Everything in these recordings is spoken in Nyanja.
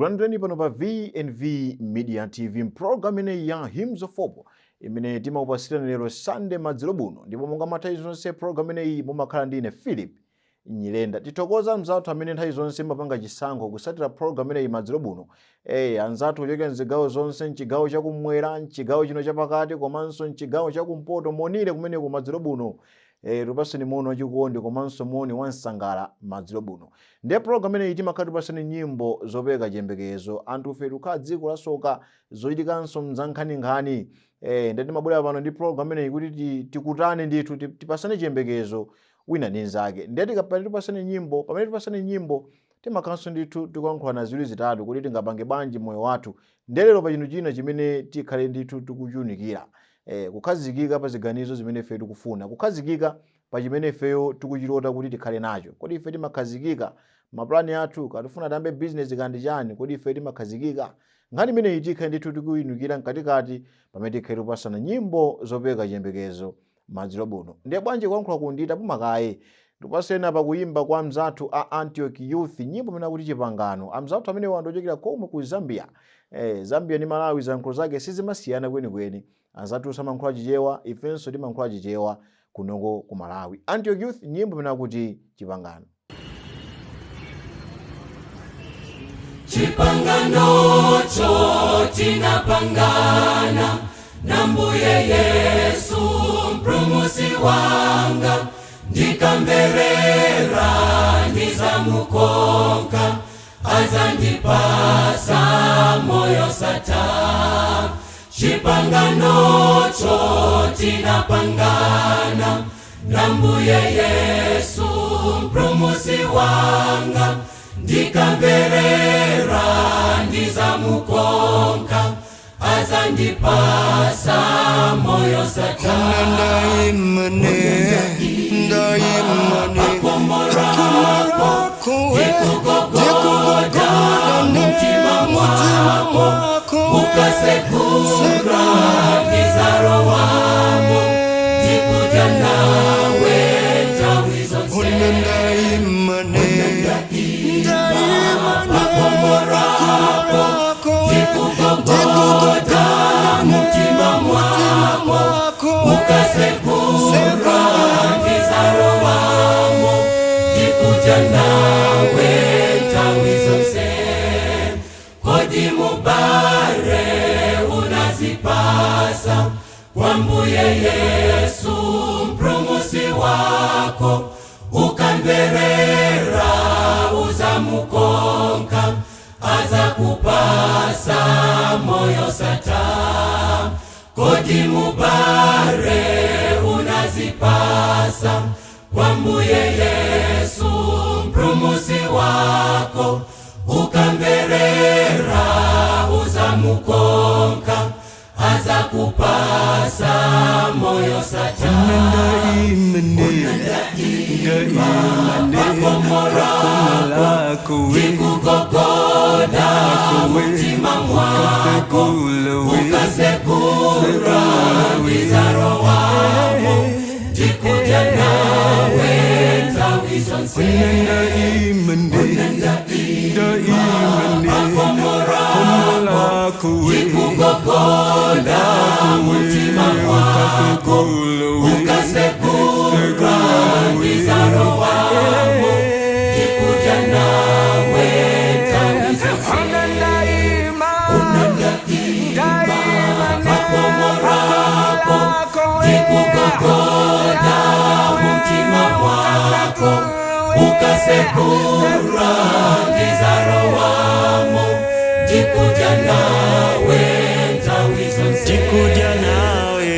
Tikulandireni pano pa VNV Media TV program ine ya Hymns of Hope imene timaupasirani lero Sunday madzulo buno, ndipo monga nthawi zonse program ineyi mumakhala ndine Philip Nyirenda. Tithokoza mzathu amene nthawi zonse mapanga chisankho kusatira program ineyi madzulo buno. Anzathu ochokera mzigawo zonse, mchigawo chakumwera, mchigawo chino chapakati, komanso mchigawo chakumpoto, monire kumene ku madzulo buno. Tupaseni mono wachikondi komanso moni wansangala madzulo buno. Ndiye program ineyi timakhala tupaseni nyimbo zopeka chiyembekezo, anthu fetu khala dziko lasoka zochitikanso mzankhani-nkhani. Ndiye timabwera pano ndi program ineyi kuti tikutane ndithu tipasane chiyembekezo wina ndi nzake. Ndiye tikapita tipasane nyimbo, pamene tipasane nyimbo timakhalanso ndithu tikuyankhulana ziwiri zitatu kuti tingapange bwanji moyo wathu. Ndiye lero pa chinthu china chimene tikhale ndithu tikuchiunikira. Kukhazikika pa ziganizo zimene ife tikufuna, kukhazikika pa chimene ifeyo tikuchilota kuti tikhale nacho. Kodi ife timakhazikika maplani athu, katifuna tambe business kandi chani, kodi ife timakhazikika? Nkhani imene itikha ndithu tikuyinikira mkatikati pamene tikhale tupasana nyimbo zopeka chiyembekezo madzulo buno. Ndiye bwanji kuyankhula kundita pumakaye tupasena pa kuyimba kwa mzathu a Antioch Youth nyimbo imene akuti Chipangano. Amzathu amene wandochokera komwe ku Zambia. Zambia ni Malawi zankho zake sizimasiyana kwenikweni. Anzathu samankhula chichewa, ifenso timankhula chichewa kunoko ku Malawi. Antioch Youth nyimbo imene akuti Chipangano. Chipangano cho tinapangana na mbuye Yesu mpulumutsi wanga, ndikamverera ndizamukonka, azandipasa moyo Satana. Chipangano cho tinapangana na mbuye Yesu mpulumutsi wanga, ndikamverera ndizamukonka, azandipasa moyo Satana. Pakomorako ndikugogoda mutima mwako, ukasekura mizaro wamo, ndikuja nawe nthawi zonse. Pakomorako ndikugogoda mutima mwako, ukasekura mizaro wamo, ndikuja nawe nthawi zonse. Kodi mubare unazipasa kwa mbuye Yesu mpulumutsi wako, ukamverera uzamukonka, azakupasa moyo Satana. Kodi mubare unazipasa kwa mbuye Yesu mpulumutsi wako, ukamverera uzamukonka, azakupasa moyo Satana. Pakomorako ndikugogoda mutima mwako, ukasekura mizaro wamo, ndikuja nawe nthawi zonse. Pakomorako ndikugogoda mutima mwako, ukasekura mizaro wamo, ndikuja nawe nthawi zonse. Pakomorako ndikugogoda mutima mwako, ukasekura mizaro wamo, ndikuja nawe nthawi zonse. Ndikuja nawe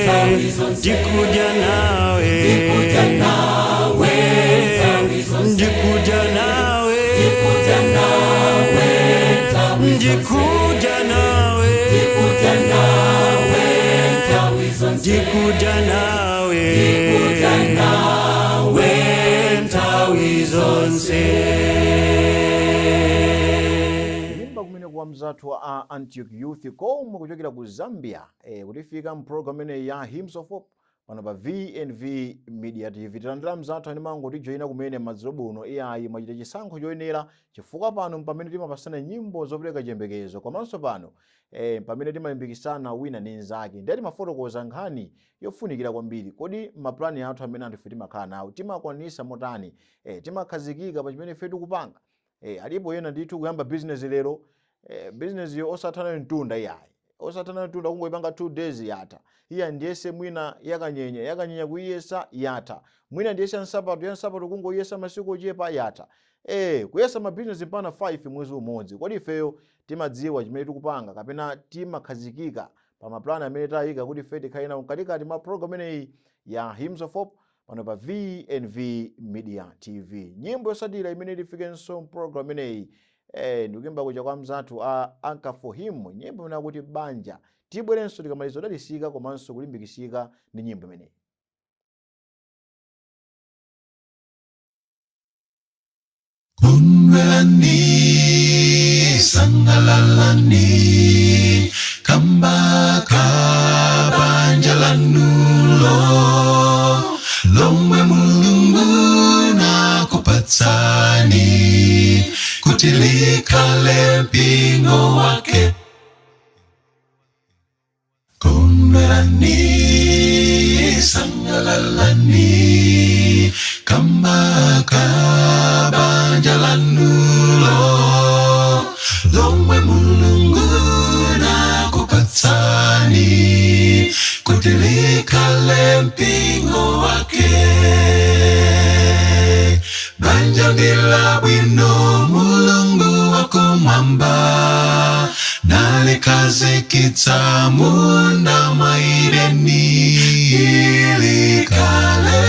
nthawi zonse. Ndikuja nawe nthawi zonse. Ndikuja nawe nthawi zonse. Ndikuja nawe nthawi zonse. Ndikuja nawe nthawi zonse. Kumene kwa mzathu wa Antioch Youth komwe kuchokera ku Zambia kutifika mprogram ine ya Hymns of Hope pano pa VNV Media TV. Tilandira mzathu ani mango tijoyina kumene madzulo uno iyayi mwachita chisankho choyenera chifukwa pano pamene timapasana nyimbo zopereka chiyembekezo komanso pano pamene timalimbikisana wina ndi nzake ndiye timafotokoza nkhani yofunikira kwambiri. Kodi maplani athu amene anthu timakhala nawo timakwanisa motani, timakhazikika pa chimene ife tikupanga. Alipo yena ndithu kuyamba business lero, business yo osathana mtunda iyayi, osathana mtunda kungoyipanga 2 days yatha. Iya ndiyese mwina yakanyenya kuyesa yatha, mwina ndiyese nsapato kungoyesa masiku ochepa yatha. Kuyesa ma business mpana 5 mwezi umodzi. Kodi ifeyo timadziwa chimene tikupanga kapena timakhazikika pa maplani amene tayika kuti ife tikhalina mkatikati mwa program imeneyi ya Hymns of Hope pano pa VNV Media TV. Nyimbo yosatira imene tifikenso program imeneyi ndikuyimba kucha kwa mzathu Anka for Him, nyimbo imene akuti banja. Tibwerenso tikamaliza dalisika komanso kulimbikisika ndi nyimbo imeneyi. Kunvelani, sangalalani, kambaka banja lanulo, lomwe Mulungu nakupatsani, kuti likhale mpingo wake. Kunvelani, sangalalani, kambaka banja lanulo, lomwe Mulungu nakupatsani, kuti likhale mpingo wake. Banja ndila bwino Mulungu wakumwamba, nalikazikitsa munda mwa Edeni, likhale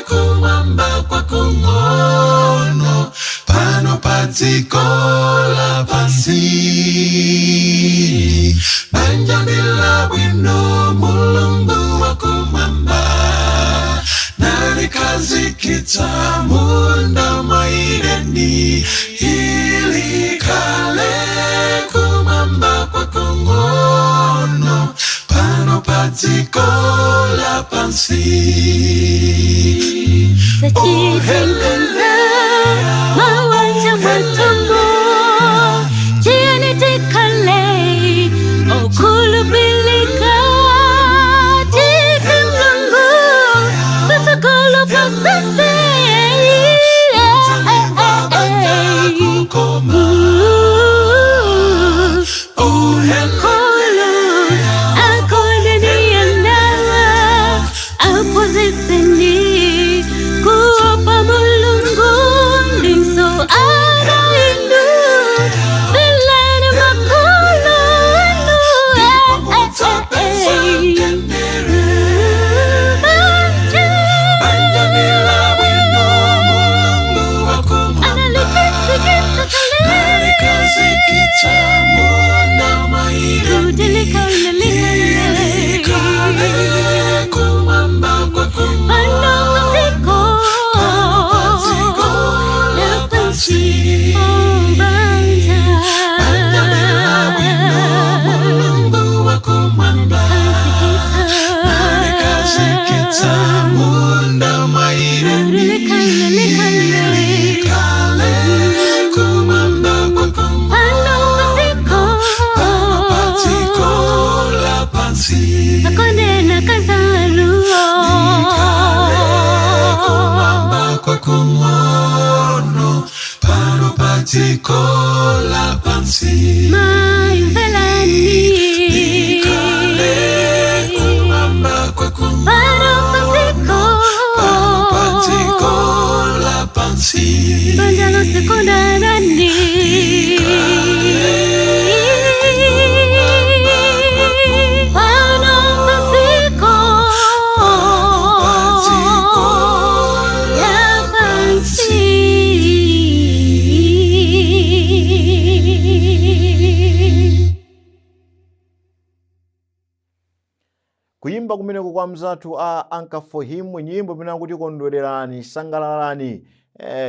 kumwamba kwa kung'ono pano pa dziko lapansi. Banja ndila bwino Mulungu wakumwamba, nalikazikitsa munda mwa Edeni, likhale kumwamba kwa kung'ono pano pa dziko lapansi. Sachitenganza mawanja matumbo jiani tikale okulubilika tikamlangu pasakolo pasase dziko lapansi. Maimvelani likhale kumwamba kwa kung'ono pano pa dziko lapansi. banja lose kondanani pano pa dziko lapansi. Kuyimba kumeneko kwa mzathu Anka for Him, nyimbo imene akuti kondwererani, sangalalani.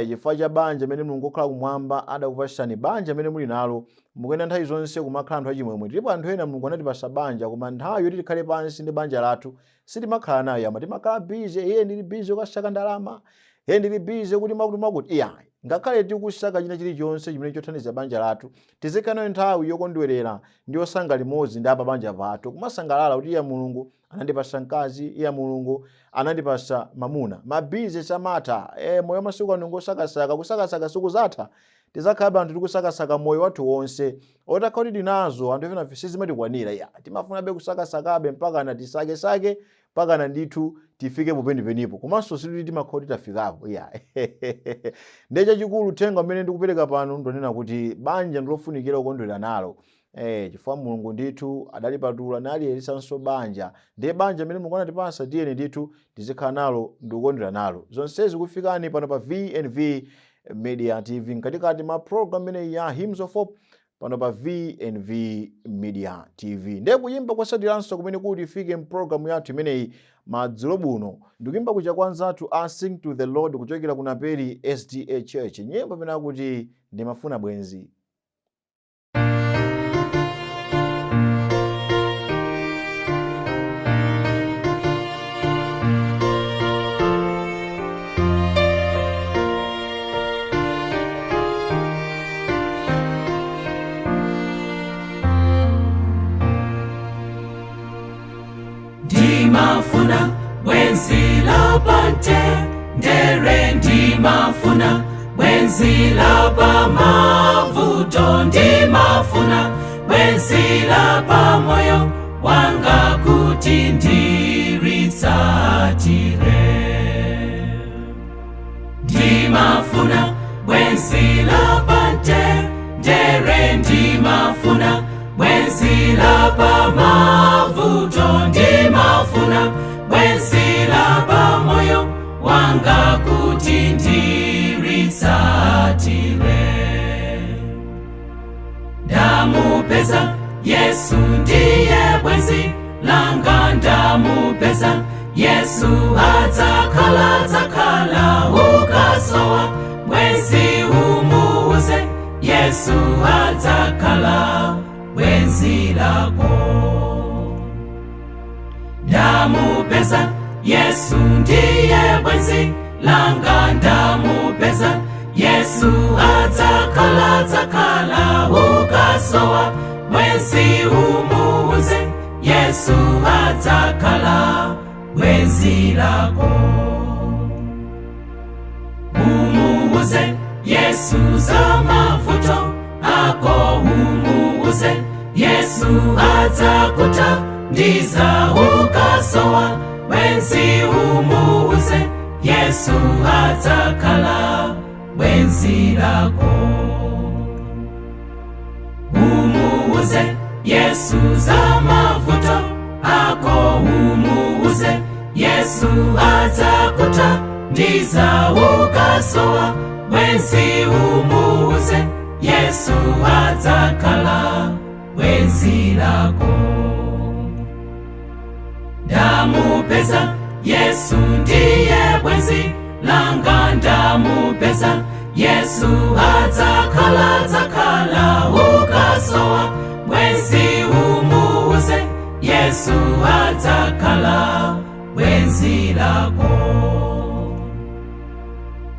chifukwa cha banja mene Mulungu okhala kumwamba adakupasani banja mene muli nalo mukuyenda nthawi zonse kumakhala anthu achimwemwe. Ndipo anthu ena Mulungu anatipasa banja koma nthawi yoti tikhale pansi ndi banja lathu sitimakhala nayo yama, timakhala bize, ndili bize ukasaka ndalama, ndili bize kuti makuti ngakhale tikusaka china chilichonse chimene chothandiza banja lathu tizikhala nthawi yokondwerera ndi osanga limodzi ndi banja pathu, kumasangalala kuti Mulungu anandipasa mkazi, Mulungu anandipasa mamuna. Mabize samatha, moyo masiku ano ngosakasaka, kusakasaka siku zatha. Tizakhala anthu tikusakasaka moyo wathu wonse. Otakhala tinazo anthu ena sizimatikwanira, timafuna kusakasakabe mpaka na tisake mpaka na ndithu tifike popenipo. Komanso sikuti timakhala tafikapo. Ndecha chikulu uthenga umene ndikupereka pano ndonena kuti banja ndilofunikira kukondwera nalo. Chifukwa Mulungu ndithu adalipatula nali elisanso banja. Ndiye banja mene Mulungu anatipasa tiyeni ndithu tizikhala nalo ndikukondwera nalo. Zonsezi kufikani pano pa VNV Media TV mkatikati ma program mene ya Hymns of Hope pano pa VNV Media TV. Ndiye kuyimba kwasadiranso kumene kuti ifike program yathu imeneyi madzulo buno ndikuyimba kucha kwanzathu a Sing to the Lord kuchokera kunaperi SDA Church, nyimbo pena kuti ndimafuna bwenzi. Ndimafuna bwenzi lapante ndere, ndimafuna bwenzi lapa mavuto, ndimafuna bwenzi lapa moyo wanga kuti ndiritsatire. Ndimafuna bwenzi lapante ndere, ndimafuna bwenzi lapa mavuto, ndimafuna bwenzi lapa moyo wanga kuti ndiritsatire. Ndamupeza Yesu ndiye bwenzi langa, ndamupeza Yesu adzakhala ukasowa bwenzi umuuze, Yesu adzakhala bwenzi lako. Ndamupeza Yesu ndiye bwenzi langa, ndamupeza Yesu adzakhala ukasowa bwenzi umuuze, Yesu adzakhala bwenzi lako. Umuuze Yesu za mavuto ako, umuuze Yesu adzakuthandiza ukasowa bwenzi umuuze, Yesu adzakhala bwenzi lako. Umuuze Yesu za mavuto ako, umuuze Yesu adzakuthandiza ukasowa bwenzi umuuze, Yesu adzakhala bwenzi lako. Ndamupeza Yesu ndiye bwenzi langa, ndamupeza Yesu adzakhala ukasowa bwenzi umuuze, Yesu adzakhala bwenzi lako.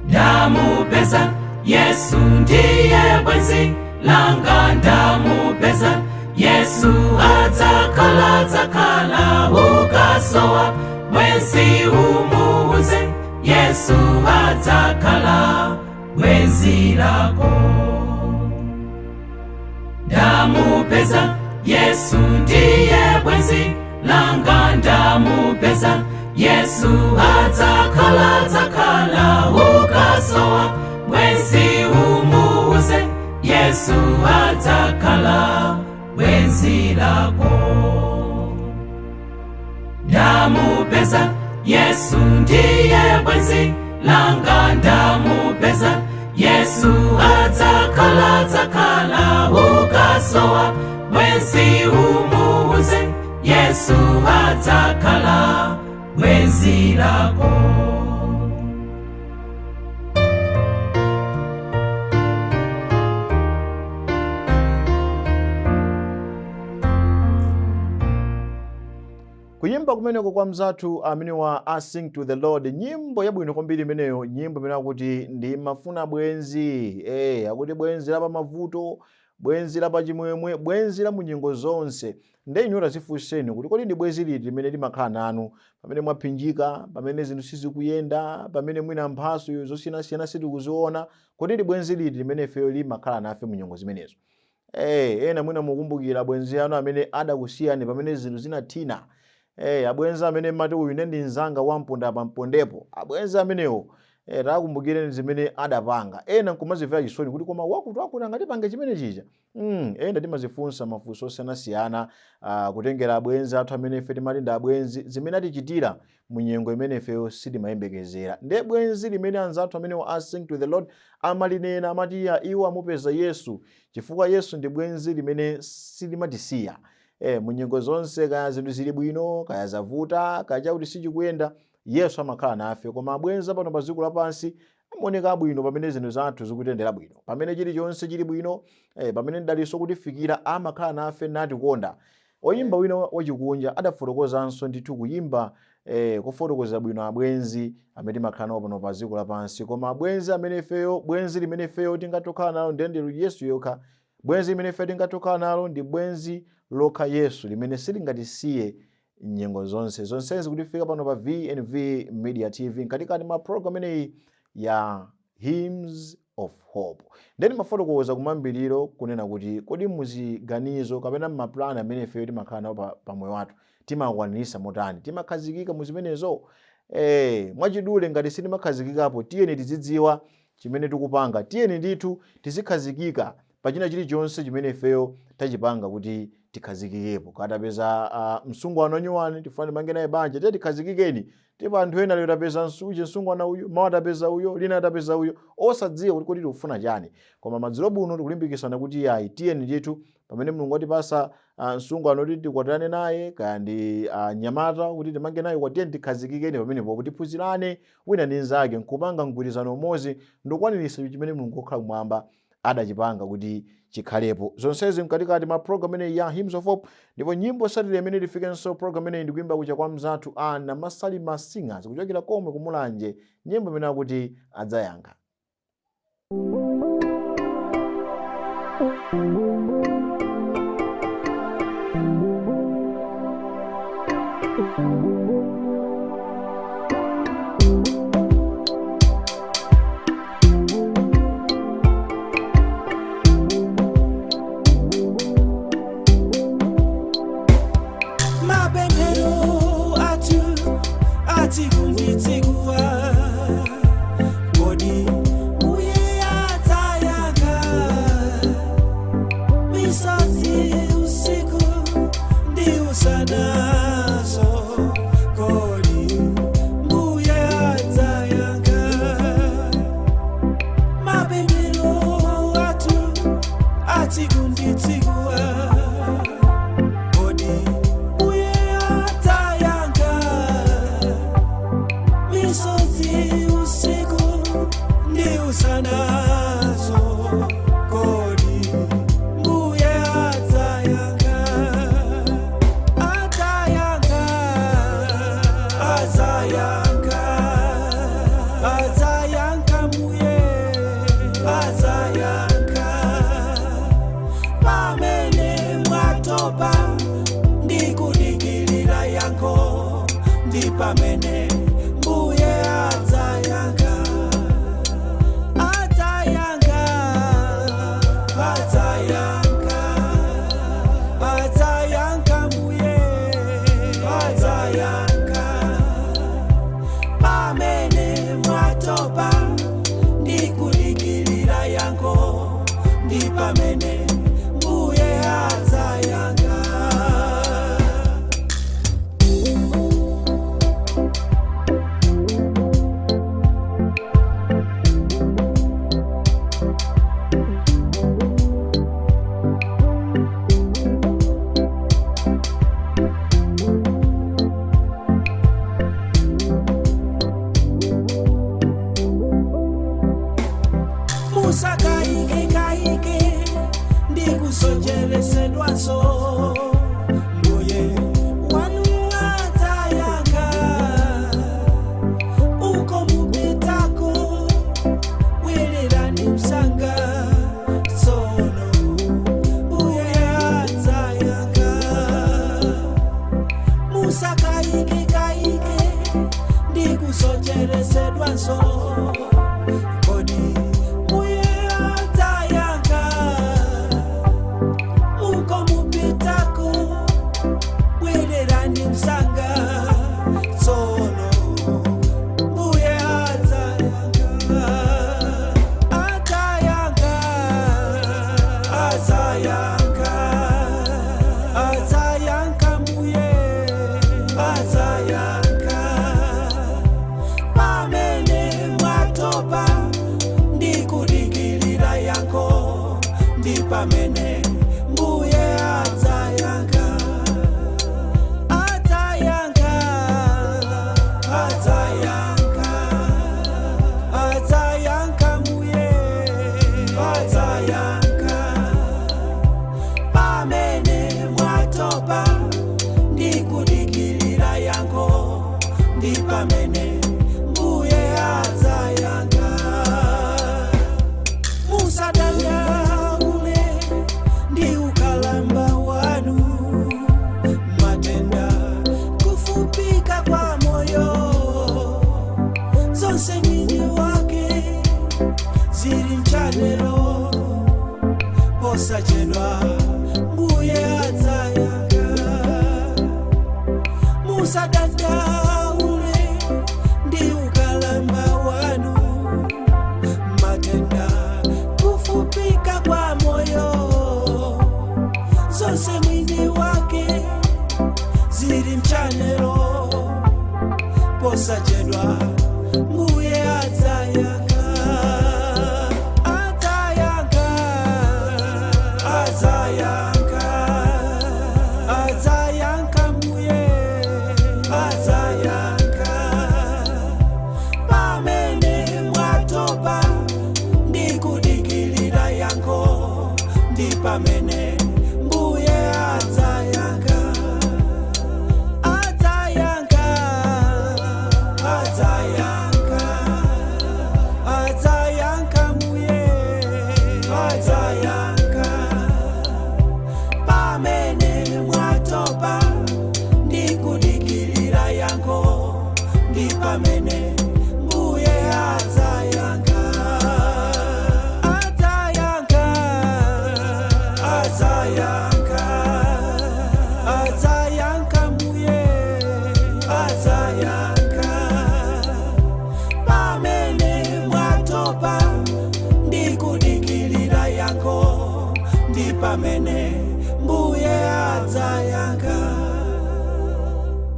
Ndamupeza Yesu ndiye bwenzi langa, ndamupeza Yesu adzakhala ukasowa bwenzi umuuze, Yesu adzakhala bwenzi lako. Ndamupeza Yesu ndiye bwenzi langa, ndamupeza Yesu adzakhala ukasowa bwenzi umuuze, Yesu adzakhala bwenzi lako. Ndamupeza Yesu ndiye bwenzi langa, ndamupeza Yesu adzakhala ukasowa bwenzi umuuze, Yesu adzakhala bwenzi lako. kuyimba kumeneko kwa mzathu amene wa I Sing to the Lord, nyimbo yabwino kwambiri imeneyo, nyimbo imene akuti ndimafuna bwenzi. Akuti bwenzi la pa mavuto, bwenzi la pa chimwemwe, bwenzi la munyengo zonse. Ndenyu tazifunseni kuti kodi ndi bwenzi liti limene limakhala nanu pamene mwaphinjika, pamene zinthu sizikuyenda, pamene mwina mphaso zosiyanasiyana sitikuziona, kodi ndi bwenzi liti limene ifeyo limakhala nafe munyengo zimenezo. Ena mwina mukumbukira bwenzi anu amene adakusiyani pamene zinthu zinathina. Abwenzi amene mati uyu ndi nzanga wamponda pampondepo. Abwenzi amenewo takumbukireni zimene adapanga. Ena nkumazimvera chisoni kuti koma wakuti ngati pange chimene chija. Ena timazifunsa mafunso osiyanasiyana kutengera abwenzi athu amene ife timati ndi abwenzi zimene atichitira munyengo imene ifeyo sitimayembekezera. Ndiye bwenzi limene anzathu amene wa I Sing to the Lord amalinena amati iwo amupeza Yesu chifukwa Yesu ndi bwenzi limene silimatisiya. Munyengo zonse kaya zinthu zili bwino kaya zavuta kaya chakuti sichikuyenda, Yesu amakhala nafe. Koma abwenzi pano pa dziko lapansi amaoneka bwino pamene zinthu zathu zikutendera bwino, pamene chilichonse chili bwino, pamene ndaliso kutifika amakhala nafe natikonda. Oyimba wina wachikunja adafotokozanso ndithu kuyimba kufotokoza bwino abwenzi amene timakhala nawo pano pa dziko lapansi. Koma abwenzi amene ifeyo, bwenzi limene ifeyo tingatokhala nalo ndi Yesu yokha. Bwenzi limene ifeyo tingatokhala nalo ndi bwenzi lokha Yesu limene silingatisiye nyengo zonse. Zonsezi kutifika pano pa VNV Media TV katikati ma program imeneyi ya Hymns of Hope. Ndeni mafotokoza kumambiriro kunena kuti kodi muziganizo kapena maplan amene ifeyo timakhala nawo pa moyo wathu timakwanirisa motani, timakhazikika muzimenezo. Mwachidule ngati sitimakhazikikapo, tiyeni tizidziwa chimene tikupanga, tiyeni ndithu tizikhazikika pachina chilichonse chimene ifeyo tachipanga kuti tikhazikikepo. Katapeza msungwana nyuwani tifane mange naye banja, tiye tikhazikikeni. Tipa anthu ena lero tapeza msungwana uyu, mawa tapeza uyo, lina tapeza uyo, osadziwa kuti kodi tikufuna chani. Koma madzulo buno tikulimbikisana kuti tiyeni ndithu pamene Mulungu atipasa msungwana kuti tikwatirane naye kaya ndi nyamata kuti timange naye kwa tiyeni tikhazikikeni pamenepo kuti tiphunzirane wina ndi nzake nkupanga mgwirizano umodzi ndikwanirisa chimene Mulungu okhala kumwamba adachipanga kuti chikhalepo. Zonsezi mkatikati ma program imeneyi ya Hymns of Hope. Ndipo nyimbo Saturday imene tifikenso program imeneyi ndikuimba kucha kwa mzathu Ana Masalima Singers kuchokera komwe kumulanje, nyimbo imene akuti adzayankha. Pamene mbuye adzayankha, adzayankha, adzayankha, adzayankha mbuye adzayankha. Pamene mwatopa ndikudikilira yankho, ndi pamene mbuye adzayankha. Kaike ndikusocheresedwaso mbuye wanu adzayankha. pamene mbuye adzayanga adzayanga adzayanga adzayanga mbuye adzayanga pamene mwatopa ndikudikilira yankho ndi pamene mbuye adzayanga musadandaule ndi ukalamba wanu matenda kufupika kwa moyo zonse mwini wake zili mchanelo posachedwa mbuye adzayanga musadandaule ndi ukalamba wanu matenda kufupika kwa moyo zonse mwini wake zili mchanelo posachedwa mbuye adzayanga adzayanga adzayanga adzayanga mbuye adzayanga pamene mwatopa ndikudikilira yankho ndi pamene mbuye adzayanga adzayanga adzayanga adzayanga mbuye adzayanga pamene mwatopa ndikudikilira yankho ndi pamene mbuye adzayanga adzayanga adzayanga adzayanga mbuye adzayanga pamene mwatopa ndikudikilira yankho ndi pamene mbuye adzayanga.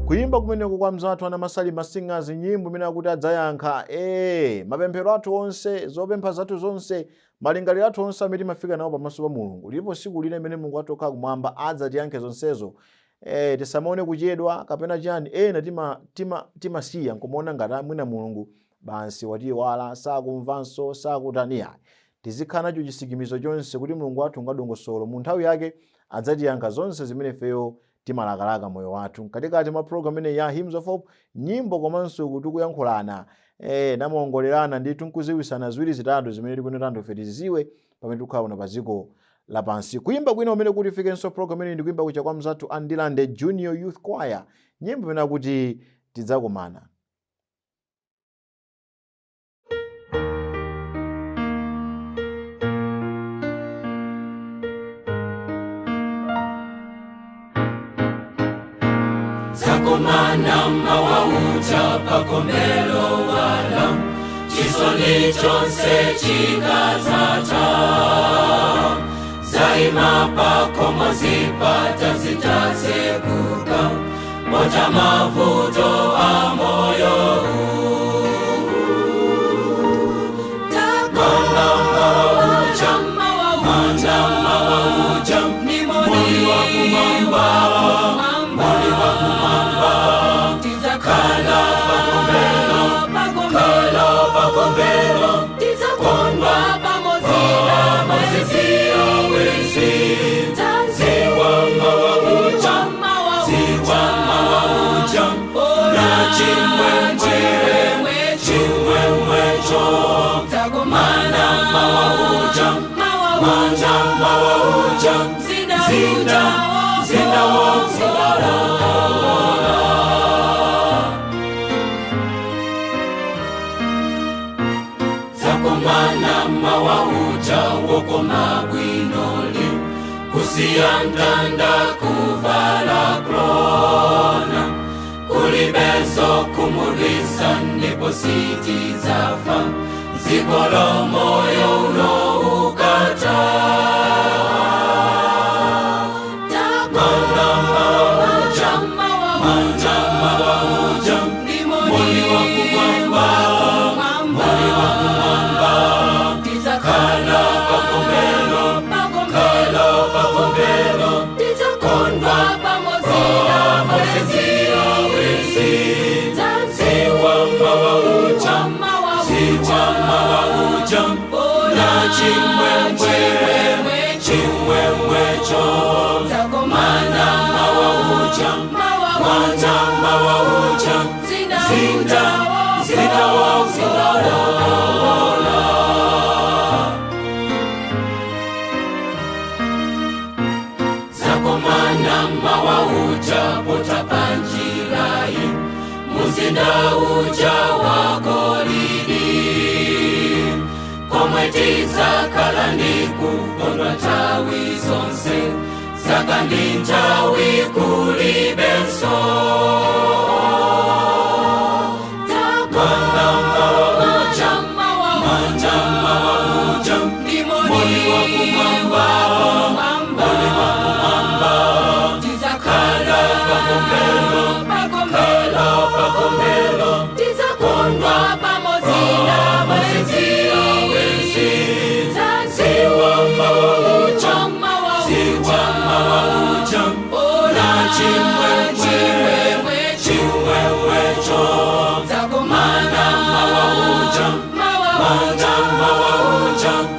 Kuyimba kumeneko kwa mzathu ana Masalima Singers nyimbo imene akuti adzayankha mapemphero athu onse zopempha zathu zonse malingaliro athu onse amene timafika nawo pamaso pa Mulungu lipo siku lina imene Mulungu atokhala kumwamba adzatiyankhe zonsezo. Tisamaone kuchedwa kapena chani timasiya nkumaona ngati mwina Mulungu bansi watiwala sakumvanso sakutaniya. Tizikhala nacho chisikimizo chonse kuti Mulungu wathu ngadongosolo mu nthawi yake adzatiyankha zonse zimene feyo timalakalaka moyo wathu. Katikati mwa program ine ya Hymns of Hope nyimbo komanso kuti kuyankhulana namaongolerana ndi tunkuziwisana ziwiri zitatu zimene tikunena ndife tiziwe pamene tikukhala pa dziko lapansi. Kuyimba kwina umene kuti fikenso program ine ndi kuyimba kucha kwa mzathu Andilande Junior Youth Choir nyimbo imene kuti tidzakumana. Zakumana mawauja pakomelo wala chisoni chonse chikazata zaima pakomo zipata zitasekuka moja mavuto a moyo mawauja ni moni wa kumamba Zakumana mawauja woko mabwinoli kusiyandanda kuvala krona kulibezo kumulisa ndipo siti zafa zikolo moyo uno ukata Kala pakomelo na chimwemwe chimwemwecho manama waucha manama waucha zinda wauzola zako manama waucha potapanjirai muzinda uja wako lidi komwetiza kalandiku kondwa tawi zonse zakandi ntawi kulibenso manama wauja manama wauja moli wa kumamba moli wa kumamba tizakala pakombelo tizakondwa pamozila wenzi ziwa mawauja na chimwemwecho manama wauja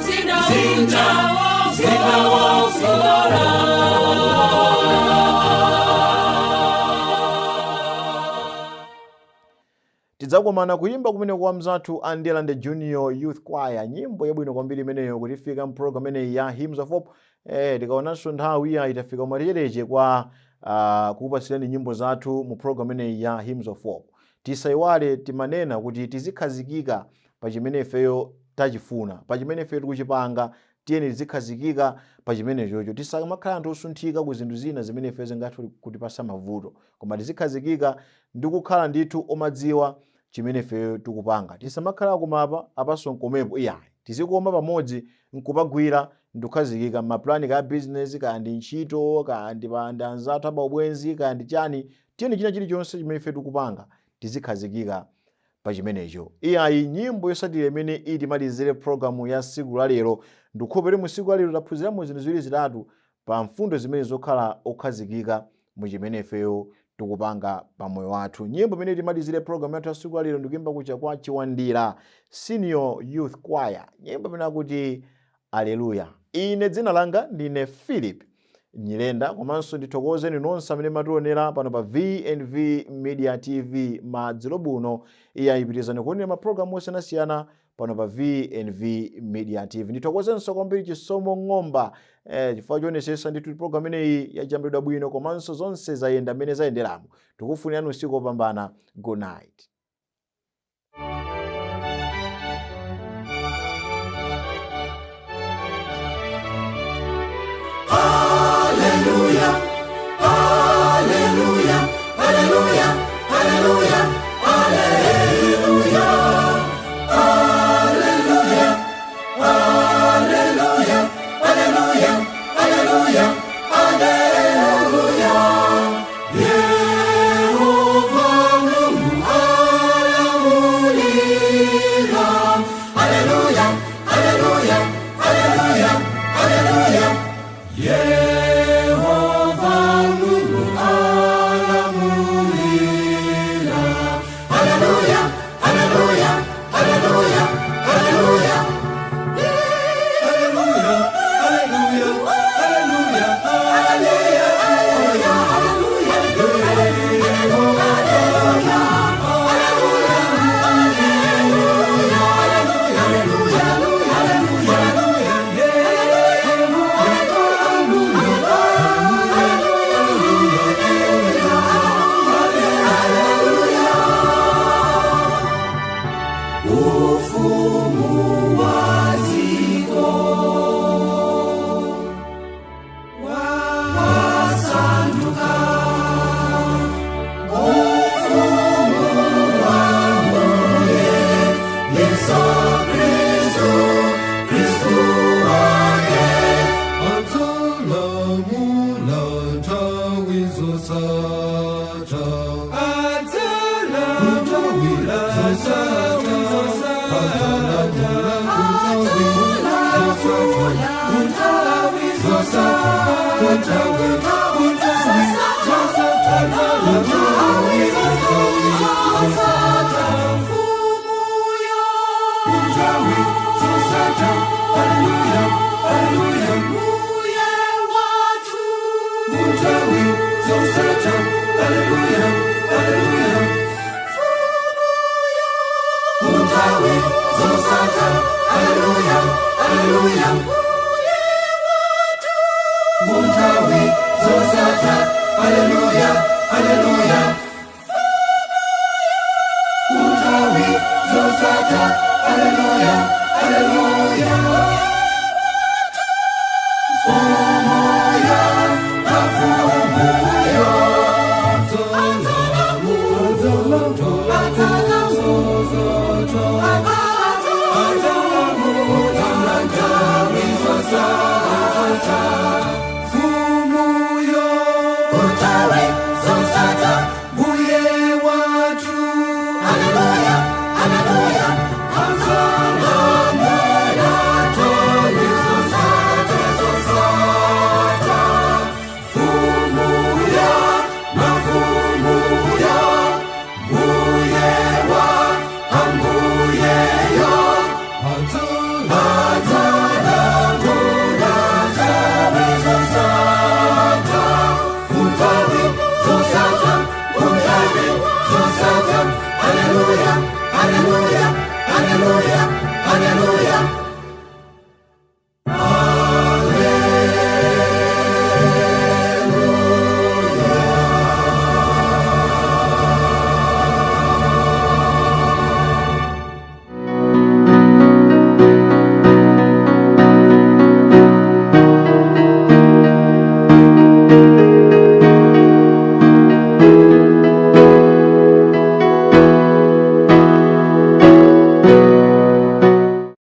zinda wauzola tidzakomana kuimba kumene kwa mzathu Andilande Junior Youth Choir, nyimbo yabwino kwambiri imeneyo kuti ifika mprogram imeneyi ya Hymns of Hope. Tikaonanso nthawi itafika umalireche kwa kukupasirani nyimbo zathu mu program imeneyi ya Hymns of Hope. Tisaiwale timanena kuti tizikhazikika pa chimene ifeyo tachifuna, pa chimene ifeyo tikuchipanga, tiyeni tizikhazikika pa chimene chocho. Tisamakhala anthu osunthika ku zinthu zina zimene ifeyo zingathe kutipasa mavuto, koma tizikhazikika ndi kukhala ndithu omadziwa chimene ifeyo tikupanga. Tisamakhala kumapa apaso nkomepo iyayi, tizikoma pamodzi nkupagwira ndikukhazikika maplani ka business kandi ntchito kandi panda anzathu aba ubwenzi kandi chani, tiyeni china chilichonse chimene ifeyo tikupanga tizikhazikika pa chimenecho. Iyayi nyimbo yosatira imene itimalizire programu ya siku la lero. Ndikhopere mu siku la lero taphunziramo zinthu ziwiri zitatu pa mfundo zimene zokhala okhazikika mu chimene ifeyo tikupanga pa moyo wathu. Nyimbo imene itimalizire programu yathu ya siku la lero ndikuimba kucha kwa Chiwandira Senior Youth Choir, nyimbo imene akuti Haleluya. Ine dzina langa ndine Philip Nyirenda, komanso ndithokoze nonse amene mationera pano pa VNV Media TV madzulo buno. Iyayipitizani kuonera maprogramu osiyanasiyana pano pa VNV Media TV. Ndithokozenso kwambiri Chisomo Ng'omba chifukwa chionesesa ndithu program ineyi yajambidwa bwino komanso zonse zayenda mmene zayenderamo. Tikufunirani usiku opambana. Good night. Hallelujah, hallelujah, hallelujah, hallelujah, hallelujah, hallelujah, hallelujah, hallelujah, hallelujah, hallelujah. Yehova Mungu alamulira. Hallelujah, hallelujah, hallelujah, hallelujah. Yehova Mungu alamulira. Hallelujah, hallelujah, hallelujah, hallelujah. Hallelujah, hallelujah, hallelujah, Hallelujah. haleluya, muntawi zosata, haleluya, haleluya, muntawi zosata, haleluya, haleluya, fumuya, afumuyo, fumuyo, muntawi zosata, mbuye watu, haleluya, haleluya, haleluya, haleluya, haleluya.